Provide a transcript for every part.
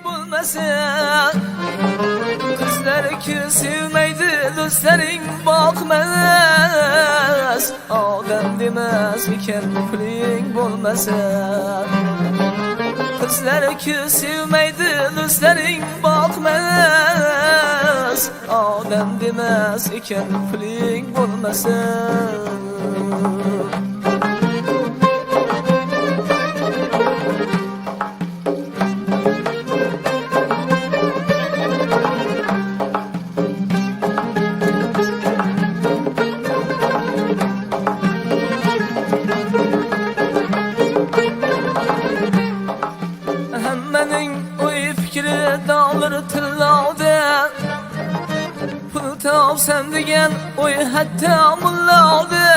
bo'lmasa, qizlarki sevmaydi do'stlaring boqmas, odam demas ekan puling bo'lmasa. Qizlarki sevmaydi do'stlaring boqmas, odam demas ekan puling bo'lmasa. Hammaning o'y fikri da'vir tillovda, pul topsam degan o'y hatto mullovda.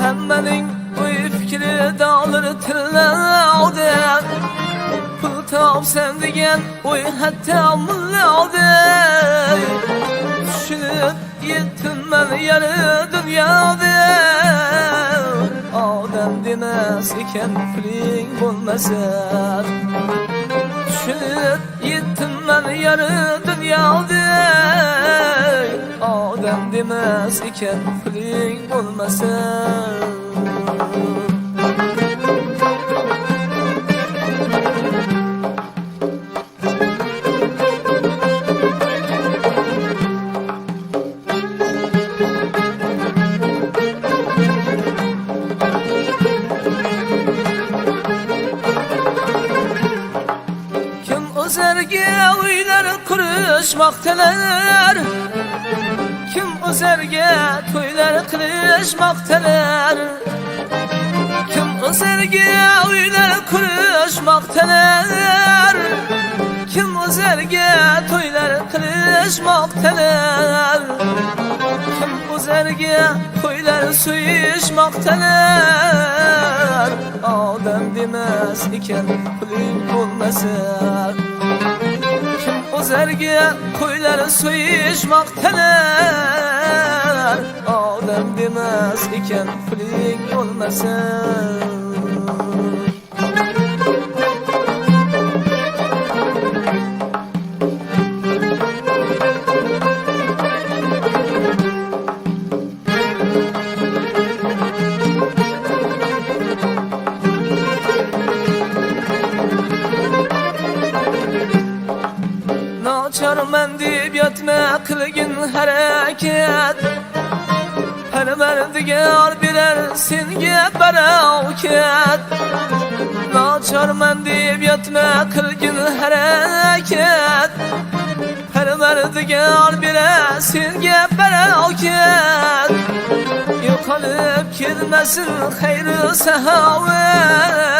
Hammaning o'y fikri da'vir tillovda, pul topsam degan o'y hatto mullovda. Tushunib yetdim yarı dunyoda, odam demas ekan puling bo'lmasa. Tushunib yetdim yarı dunyoda, odam demas ekan puling bo'lmasa. O'zarga uylar qurishmoqdalar, kim o'zarga to'ylar qilishmoqdalar, kim o'zarga uylar qurishmoqdalar, kim o'zarga to'ylar qilishmoqdalar, kim o'zarga qo'ylar so'yishmoqdalar, odam demas ekan puling bo'lmasa. Kim o'zarga qo'ylar so'yishmoqdalar, odam demas ekan puling bo'lmasa. Nochorman deb yotma, qilgin harakat, Parvardigor berar senga barokat. Nochorman deb yotma, qilgin harakat, Parvardigor berar senga barokat. Yo'qolib kelmasin xayru saxovat,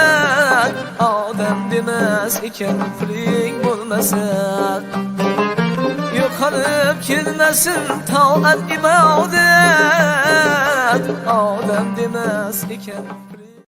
odam demas ekan puling bo'lmasa. Yo'qolib kelmasin toat ibodat, odam demas ekan